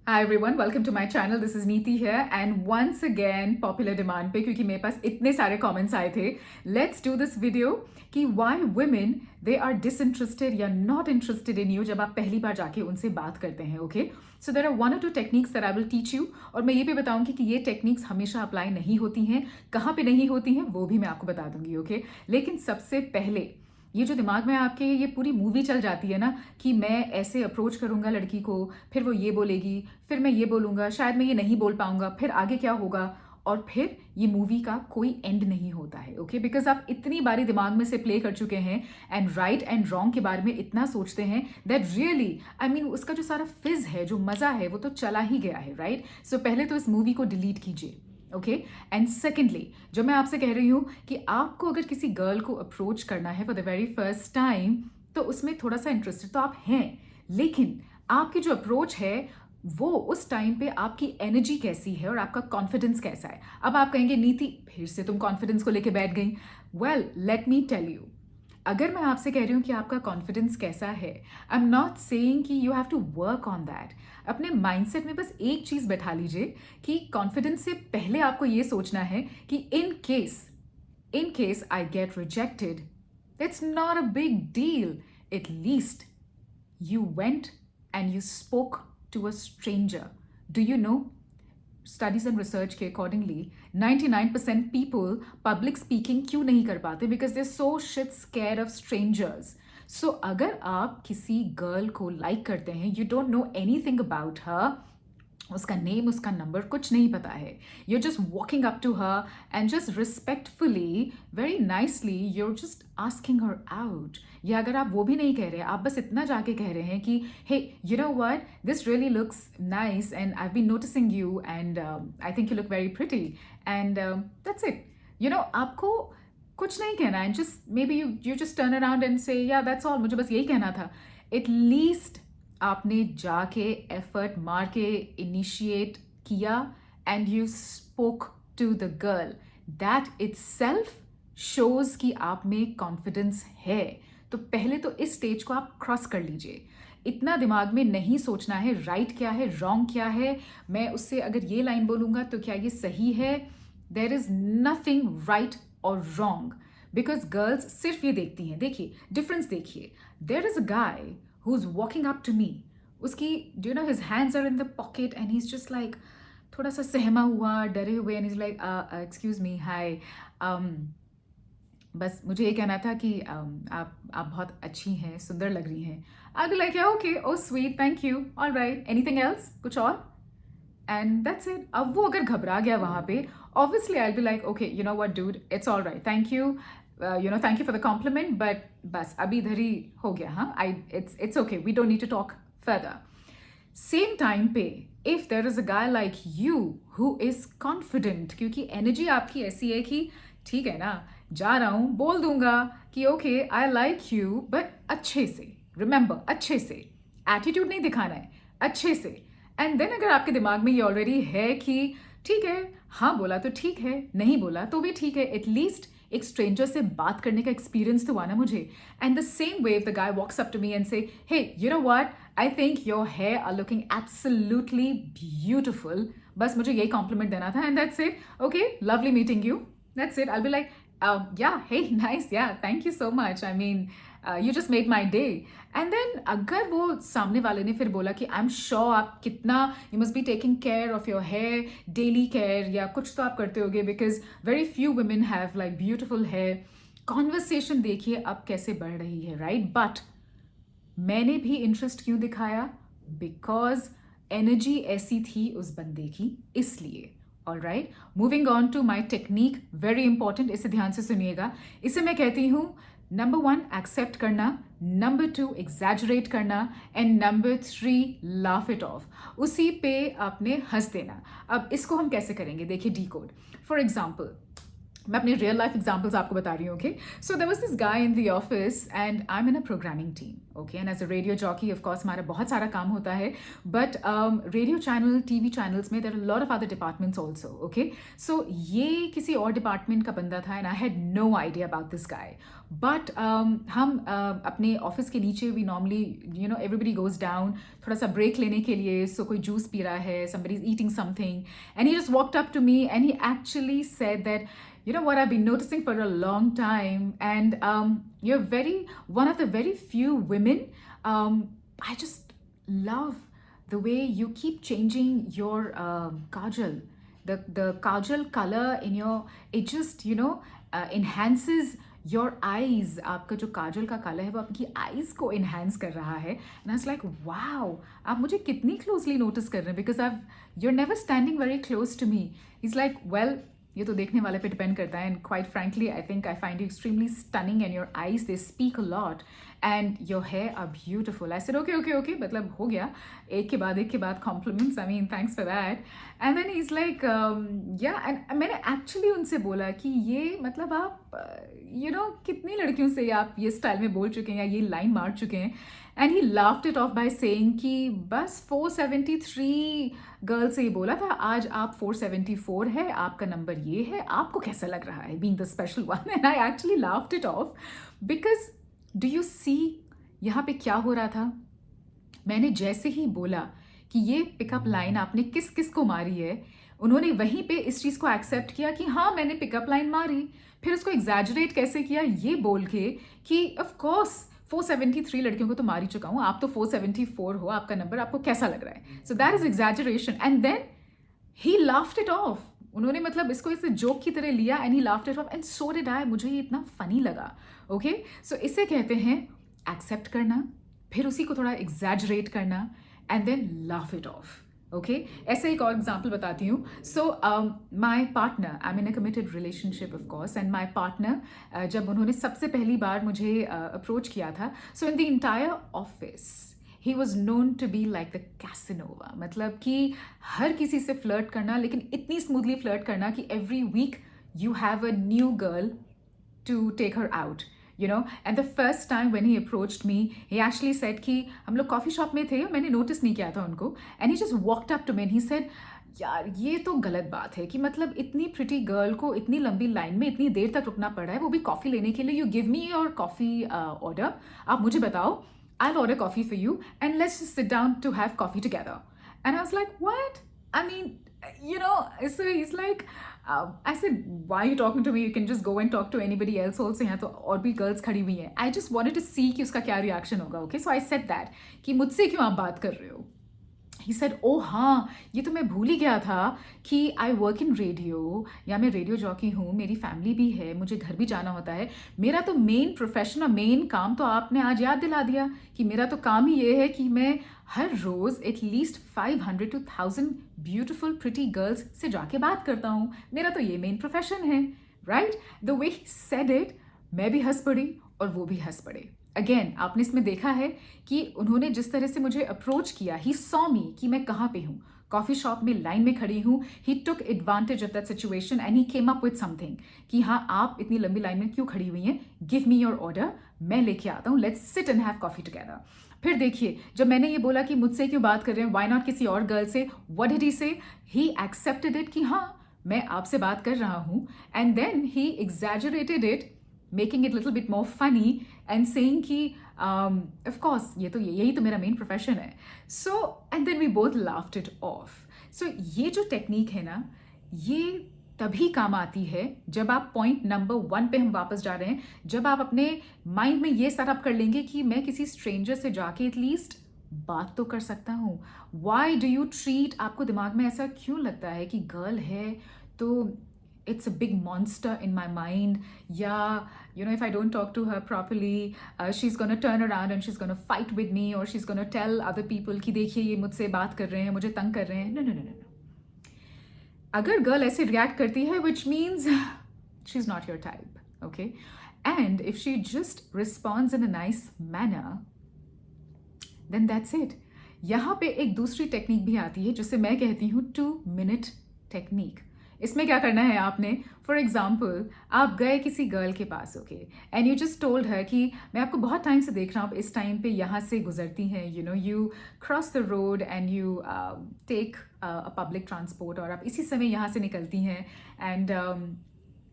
Hi everyone, welcome to my channel. This is Neeti here and once again popular demand पे क्योंकि मेरे पास इतने सारे comments आए थे. Let's do this video कि why women they are disinterested या not interested in you जब आप पहली बार जाके उनसे बात करते हैं, okay? So there are one or two techniques that I will teach you और मैं ये भी बताऊंगी कि ये techniques हमेशा अप्लाई नहीं होती हैं, कहाँ पे नहीं होती हैं वो भी मैं आपको बता दूंगी, okay? लेकिन सबसे पहले ये जो दिमाग में आपके ये पूरी मूवी चल जाती है ना कि मैं ऐसे अप्रोच करूंगा लड़की को, फिर वो ये बोलेगी, फिर मैं ये बोलूंगा, शायद मैं ये नहीं बोल पाऊंगा, फिर आगे क्या होगा और फिर ये मूवी का कोई एंड नहीं होता है, ओके? बिकॉज आप इतनी बारी दिमाग में से प्ले कर चुके हैं एंड राइट एंड रॉन्ग के बारे में इतना सोचते हैं दैट रियली आई मीन उसका जो सारा फिज है, जो मज़ा है वो तो चला ही गया है, राइट? सो पहले तो इस मूवी को डिलीट कीजिए, ओके? एंड सेकेंडली जो मैं आपसे कह रही हूँ कि आपको अगर किसी गर्ल को अप्रोच करना है for the very first time तो उसमें थोड़ा सा इंटरेस्टेड तो आप हैं, लेकिन आपकी जो अप्रोच है वो उस टाइम पे आपकी एनर्जी कैसी है और आपका कॉन्फिडेंस कैसा है. अब आप कहेंगे नीति फिर से तुम कॉन्फिडेंस को लेके बैठ गई. Well let me tell you, अगर मैं आपसे कह रही हूँ कि आपका कॉन्फिडेंस कैसा है, आई एम नॉट सेइंग कि you have to work on that. अपने माइंडसेट में बस एक चीज़ बैठा लीजिए कि कॉन्फिडेंस से पहले आपको ये सोचना है कि in case I get rejected, that's not a big deal. At least you went and you spoke to a stranger. Do you know? Studies and research के accordingly 99% people public speaking क्यों नहीं कर पाते? Because they're so shit scared of strangers. So अगर आप किसी girl को like करते हैं, you don't know anything about her, उसका नेम उसका नंबर कुछ नहीं पता है, you're just walking up to her and just respectfully very nicely you're just asking her out. या अगर आप वो भी नहीं कह रहे, आप बस इतना जाके कह रहे हैं कि hey you know what, this really looks nice and I've been noticing you and I think you look very pretty and that's it. You know, आपको कुछ नहीं कहना है, just maybe you just turn around and say yeah that's all, मुझे बस यही कहना था. At least आपने जाके एफर्ट मार के इनिशिएट किया and you spoke to the girl. That itself shows कि आप में कॉन्फिडेंस है. तो पहले तो इस स्टेज को आप क्रॉस कर लीजिए. इतना दिमाग में नहीं सोचना है राइट क्या है रॉन्ग क्या है, मैं उससे अगर ये लाइन बोलूँगा तो क्या ये सही है. देर इज नथिंग राइट और रॉन्ग बिकॉज गर्ल्स सिर्फ ये देखती हैं. देखिए डिफरेंस देखिए, there is a guy who's walking up to me. उसकी do you know his hands are in the pocket and he's just like थोड़ा सा सहमा हुआ, डरे हुए and he's like excuse me, hi, बस मुझे ये कहना था कि आप बहुत अच्छी हैं, सुंदर लग रही हैं. I'll be like yeah okay, oh sweet, thank you, all right, anything else, कुछ और? And that's it. अब वो अगर घबरा गया वहाँ पे, obviously I'll be like okay you know what dude, it's all right, thank you, you know thank you for the compliment but बस अभी इधर ही हो गया. हाँ, it's okay, we don't need to talk further. Same time पे if there is a guy like you who is confident, क्योंकि energy आपकी ऐसी है कि ठीक है ना, जा रहा हूँ बोल दूंगा कि okay I like you but अच्छे से, remember अच्छे से, attitude नहीं दिखाना है, अच्छे से. एंड देन अगर आपके दिमाग में ये ऑलरेडी है कि ठीक है, हाँ बोला तो ठीक है, नहीं बोला तो भी ठीक है, एटलीस्ट एक स्ट्रेंजर से बात करने का एक्सपीरियंस तो आना मुझे. And the same way if the guy walks up to me and say hey you know what, I think your hair are looking absolutely beautiful, बस मुझे यही कॉम्प्लीमेंट देना था and that's it. Okay, lovely meeting you, that's it. I'll be like, yeah, hey, nice, yeah, thank you so much. I mean, you just made my day. And then अगर वो सामने वाले ने फिर बोला कि I'm sure आप कितना you must be taking care of your hair, daily care या कुछ तो आप करते होगे because very few women have like beautiful hair. Conversation देखिए अब कैसे बढ़ रही है, right? But मैंने भी इंटरेस्ट क्यों दिखाया? Because एनर्जी ऐसी थी उस बंदे की, इसलिए. All right, moving on to my technique, very important, इसे ध्यान से सुनिएगा. इसे मैं कहती हूँ नंबर 1 एक्सेप्ट करना, नंबर 2 एग्जैजरेट करना and number 3 laugh it off. उसी पे आपने हंस देना. अब इसको हम कैसे करेंगे, देखिए डी कोड. फॉर एग्जाम्पल मैं अपनी रियल लाइफ एग्जांपल्स आपको बता रही हूँ. Okay, so there was this guy in the office and I am in a programming team. Okay, and as a radio jockey of course हमारा बहुत सारा काम होता है, but radio channel, TV channels में there are lot of other departments also. Okay, so ये किसी और डिपार्टमेंट का बंदा था and I had no idea about this guy. But हम अपने ऑफिस के नीचे भी नॉर्मली एवरीबडी गोज डाउन थोड़ा सा ब्रेक लेने के लिए. सो कोई जूस पी रहा है, somebody is eating something, and he just walked up to me and he actually said that, you know what, I've been noticing for a long time, and you're one of the very few women. I just love the way you keep changing your kajal. The kajal color in your, it just enhances your eyes. आपका जो काजल का colour है वो आपकी eyes को enhance कर रहा है. And I was like, wow, आप मुझे कितनी closely notice कर रहे हैं, because you're never standing very close to me. He's like, well, ये तो देखने वाले पे डिपेंड करता है. And quite frankly I think I find you extremely stunning and your eyes they speak a lot and your hair are beautiful. I said okay okay okay, मतलब हो गया, एक के बाद compliments. I mean thanks for that. And then he is like yeah, and मैंने actually उनसे बोला कि ये मतलब आप कितनी लड़कियों से आप ये स्टाइल में बोल चुके हैं या ये लाइन मार चुके हैं. And he laughed it of by saying कि बस 473 गर्ल से ही बोला था, आज आप 474 है, आपका नंबर ये है, आपको कैसा लग रहा है being the special one. And I actually laughed it off because do you see यहाँ पे क्या हो रहा था. मैंने जैसे ही बोला कि ये पिकअप लाइन आपने किस किस को मारी है, उन्होंने वहीं पे इस चीज़ को एक्सेप्ट किया कि हाँ मैंने पिकअप लाइन मारी. फिर उसको एग्जैजरेट कैसे किया, ये बोल के कि ऑफ कोर्स 473 लड़कियों को तो मार ही चुका हूँ, आप तो 474 हो, आपका नंबर आपको कैसा लग रहा है. So that is exaggeration. And then he laughed it off. उन्होंने मतलब इसको इसे जोक की तरह लिया and he laughed it off and so did I. मुझे ये इतना फनी लगा. ओके, सो इसे कहते हैं एक्सेप्ट करना, फिर उसी को थोड़ा एग्जैजरेट करना and then laugh it off. Okay, ऐसे एक और एग्जाम्पल बताती हूँ. So my partner, I am in a committed relationship of course, and my partner जब उन्होंने सबसे पहली बार मुझे अप्रोच किया था, so in the entire office ही was known to be like the Casanova. मतलब कि हर किसी से फ्लर्ट करना, लेकिन इतनी स्मूथली फ्लर्ट करना कि every week you have a new girl to take her out, and the first time when he approached me, he actually said कि हम लोग कॉफ़ी शॉप में थे, मैंने नोटिस नहीं किया था उनको, and he just walked up to me and he said, यार ये तो गलत बात है कि मतलब इतनी प्रिटी गर्ल को इतनी लंबी लाइन में इतनी देर तक रुकना पड़ा है, वो भी कॉफ़ी लेने के लिए. You give me your coffee order, आप मुझे बताओ, I'll order coffee for you and let's just sit down to have coffee together. And I was like, what? I mean, so he's like, I said, why are you talking to me? You can just go and talk to anybody else also. यहाँ तो और भी girls खड़ी हुई हैं. I just wanted to see कि उसका क्या reaction होगा. Okay, so I said that कि मुझसे क्यों आप बात कर रहे हो? He said, oh हाँ, ये तो मैं भूल ही गया था कि I work in radio, या मैं रेडियो जॉकी हूँ, मेरी फैमिली भी है, मुझे घर भी जाना होता है. मेरा तो मेन प्रोफेशन और मेन काम तो आपने आज याद दिला दिया कि मेरा तो काम ही ये है कि मैं हर रोज़ at least 500 to 1000 beautiful pretty girls से जाके बात करता हूँ. मेरा तो ये मेन प्रोफेशन है, right? The way he said it, मैं भी हंस पड़ी और वो भी हंस पड़े. अगेन आपने इसमें देखा है कि उन्होंने जिस तरह से मुझे अप्रोच किया, ही सॉ मी कि मैं कहाँ पे हूँ, कॉफ़ी शॉप में लाइन में खड़ी हूँ. He took advantage of that situation and he came up with something कि हाँ आप इतनी लंबी लाइन में क्यों खड़ी हुई हैं, गिव मी योर ऑर्डर, मैं लेके आता हूँ, let's sit and have coffee together. फिर देखिए, जब मैंने ये बोला कि मुझसे क्यों बात कर रहे हैं, वाई नॉट किसी और गर्ल से, व्हाट डिड ही से, ही एक्सेप्टेड इट कि हाँ मैं आपसे बात कर रहा हूँ. And then he exaggerated it, making it little bit more funny and saying कि ऑफ कोर्स यही तो मेरा मेन प्रोफेशन है. So and then we both laughed it off. So ये जो टेक्निक है ना, ये तभी काम आती है जब आप पॉइंट नंबर 1 पे हम वापस जा रहे हैं, जब आप अपने माइंड में ये सेटअप कर लेंगे कि मैं किसी स्ट्रेंजर से जाके एटलीस्ट बात तो कर सकता हूँ. वाई डू यू ट्रीट, आपको दिमाग में ऐसा क्यों लगता है कि गर्ल है तो it's a big monster in my mind, if I don't talk to her properly, she's gonna turn around and she's gonna fight with me, or she's gonna tell other people कि देखिए ये मुझसे बात कर रहे हैं, मुझे तंग कर रहे हैं. No. अगर गर्ल ऐसे रिएक्ट करती है, which means she's not your type, okay? And if she just responds in a nice manner, then that's it. यहाँ पे एक दूसरी टेक्निक भी आती है जिसे मैं कहती हूँ 2-minute टेक्निक. इसमें क्या करना है आपने, फॉर एग्जाम्पल आप गए किसी गर्ल के पास, okay, and you just told her कि मैं आपको बहुत टाइम से देख रहा हूँ, इस टाइम पे यहाँ से गुजरती हैं, you know, you cross the road and you take a public transport, और आप इसी समय यहाँ से निकलती हैं, and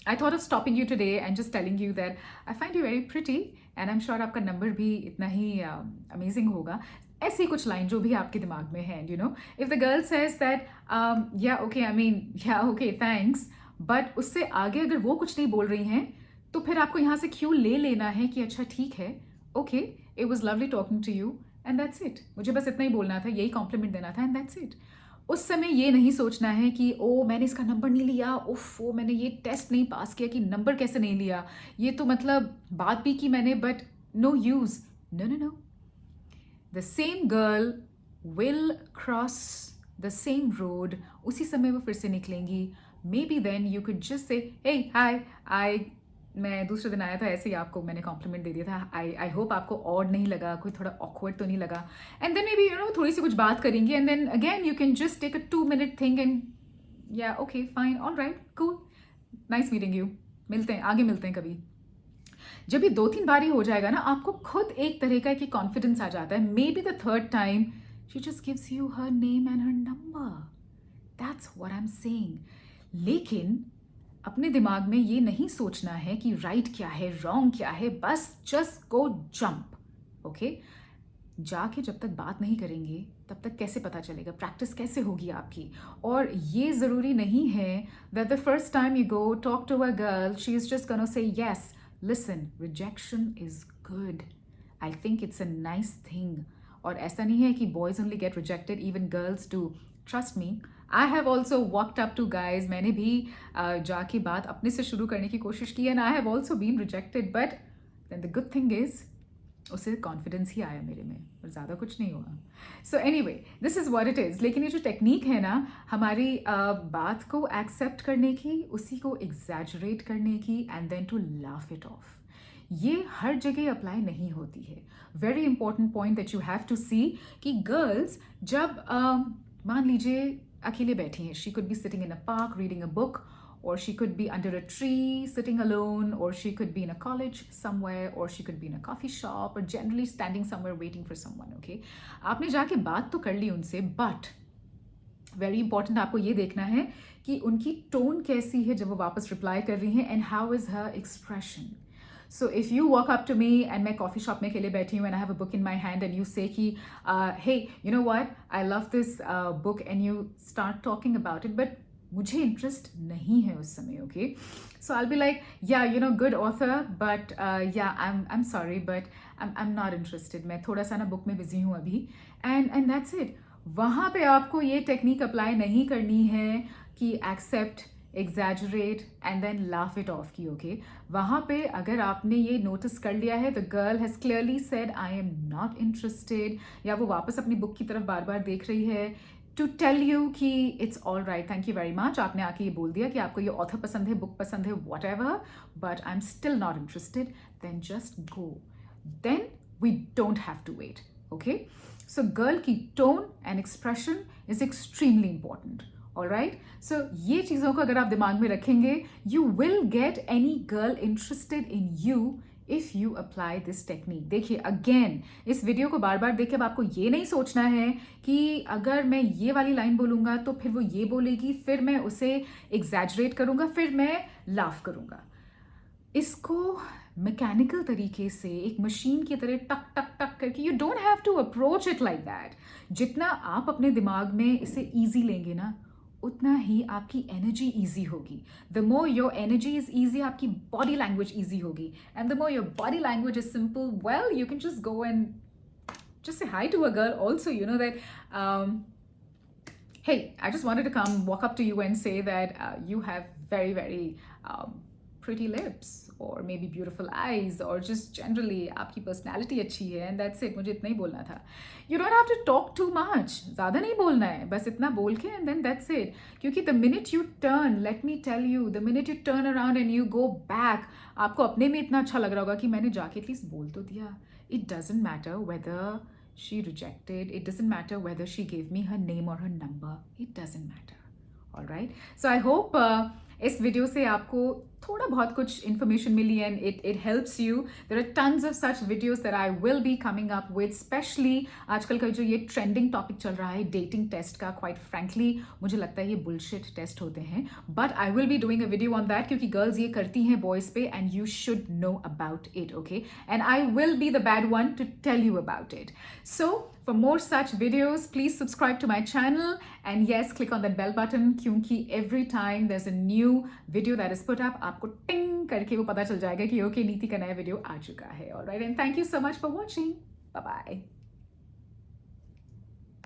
I thought of stopping you today and just telling you that I find you very pretty and I'm sure आपका number भी इतना ही अमेजिंग होगा. ऐसी कुछ लाइन जो भी आपके दिमाग में है, you know, if the girl says that या ओके, आई मीन या ओके थैंक्स, बट उससे आगे अगर वो कुछ नहीं बोल रही हैं तो फिर आपको यहाँ से क्यों ले लेना है कि अच्छा ठीक है, okay, it was lovely talking to you and that's it. मुझे बस इतना ही बोलना था, यही कॉम्प्लीमेंट देना था एंड दैट्स इट. उस समय ये नहीं सोचना है कि ओ मैंने इसका नंबर नहीं लिया, उफ ओ मैंने ये टेस्ट नहीं पास किया कि नंबर कैसे नहीं लिया, ये तो मतलब बात भी की मैंने but no use. No no no, the same girl will cross the same road, उसी समय वो फिर से निकलेंगी. Maybe then you could just say hey हाय, मैं दूसरे दिन आया था, ऐसे ही आपको मैंने कॉम्प्लीमेंट दे दिया था, आई होप आपको ऑड नहीं लगा, कोई थोड़ा ऑकवर्ड तो नहीं लगा. And then maybe you know थोड़ी सी कुछ बात करेंगे and then again you can just take a 2 minute thing and yeah okay fine, all right, cool, nice meeting you, मिलते हैं, आगे मिलते हैं कभी. जब ये 2-3 बार ही हो जाएगा ना, आपको खुद एक तरह का एक कॉन्फिडेंस आ जाता है. May be the third time she just gives you her name and her number. That's what I am saying. लेकिन अपने दिमाग में ये नहीं सोचना है कि राइट क्या है, रॉन्ग क्या है, बस जस्ट गो जंप, ओके. जाके जब तक बात नहीं करेंगे तब तक कैसे पता चलेगा, प्रैक्टिस कैसे होगी आपकी. और ये ज़रूरी नहीं है that the first time you go talk to a girl she is just gonna say yes. Listen, rejection is good, I think it's a nice thing. और ऐसा नहीं है कि boys only get rejected, even girls do. Trust me, I have also walked up to guys. मैंने भी जाके बात अपने से शुरू करने की कोशिश की and I have also been rejected, but then the good thing is उससे कॉन्फिडेंस ही आया मेरे में और ज़्यादा कुछ नहीं हुआ. So anyway, this is what it is. लेकिन ये जो टेक्निक है ना हमारी बात को एक्सेप्ट करने की, उसी को एग्जैजरेट करने की and then to laugh it off, ये हर जगह अप्लाई नहीं होती है. Very important point that you have to see कि गर्ल्स जब मान लीजिए अकेले बैठी हैं, she could be sitting in a park reading a book, or she could be under a tree sitting alone, or she could be in a college somewhere, or she could be in a coffee shop, or generally standing somewhere waiting for someone, okay. आपने जाके बात तो कर ली उनसे, but very important आपको ये देखना है कि उनकी टोन कैसी है जब वो वापस रिप्लाई कर रही हैं and how is her expression. So if you walk up to me and मैं coffee shop में अकेले बैठी हूँ and I have a book in my hand and you say कि hey, you know what, I love this book, and you start talking about it, but मुझे interest नहीं है उस समय, okay. So I will be like yeah you know good author but yeah I am sorry but I am not interested, मैं थोड़ा सा ना book में बिजी हूँ अभी, एंड दैट्स इट. वहाँ पे आपको ये टेक्निक अप्लाई नहीं करनी है कि accept, exaggerate and then laugh it off की, ओके. वहाँ पे अगर आपने ये नोटिस कर लिया है the girl has clearly said I am not interested, या वो वापस अपनी बुक की तरफ बार बार देख रही है टू टेल यू कि it's all right, thank you very much, आपने आके ये बोल दिया कि आपको ये ऑथर पसंद है, बुक पसंद है, whatever, but I am still not interested, then just go. Then we don't have to wait, okay. So girl की tone and expression is extremely important, alright. So ये चीज़ों को अगर आप दिमाग में रखेंगे, you will get any girl interested in you if you apply this technique. देखिए अगेन, इस वीडियो को बार बार देख के अब आपको ये नहीं सोचना है कि अगर मैं ये वाली लाइन बोलूँगा तो फिर वो ये बोलेगी, फिर मैं उसे एग्जैजरेट करूँगा, फिर मैं लाफ करूँगा. इसको मैकेनिकल तरीके से एक मशीन की तरह टक टक टक करके, you don't have to approach it like that. जितना आप अपने दिमाग में इसे ईजी लेंगे ना, उतना ही आपकी एनर्जी ईजी होगी. The more your energy is easy, आपकी बॉडी लैंग्वेज ईजी होगी, and the more your body language is simple, well you can just go and just say hi to a girl also, you know that hey, I just wanted to come walk up to you and say that you have very, very pretty lips or maybe beautiful eyes or just generally आपकी personality अच्छी है, and that's it. मुझे इतना ही बोलना था. You don't have to talk too much. ज़्यादा नहीं बोलना है, बस इतना बोल के and then that's it. क्योंकि the minute you turn, let me tell you, the minute you turn around and you go back, आपको अपने में इतना अच्छा लग रहा होगा कि मैंने जाके at least बोल तो दिया. It doesn't matter whether she rejected, it doesn't matter whether she gave me her name or her number, it doesn't matter. Alright, so I hope इस वीडियो से आपको थोड़ा बहुत कुछ इन्फॉर्मेशन मिली and it helps you. There are tons of such videos that I will be coming up with, specially आजकल का जो ये ट्रेंडिंग टॉपिक चल रहा है डेटिंग टेस्ट का. क्वाइट फ्रेंकली मुझे लगता है ये बुलशिट टेस्ट होते हैं, but I will be doing a video on that क्योंकि गर्ल्स ये करती हैं बॉयज पे and you should know about it. Okay, and I will be the bad one to tell you about it. So for more such videos, please subscribe to my channel and yes, click on that bell button क्योंकि every time there's a new video that is put up, आपको टिंग करके वो पता चल जाएगा कि okay नीति का नया वीडियो आ चुका है. Alright, and thank you so much for watching. Bye bye.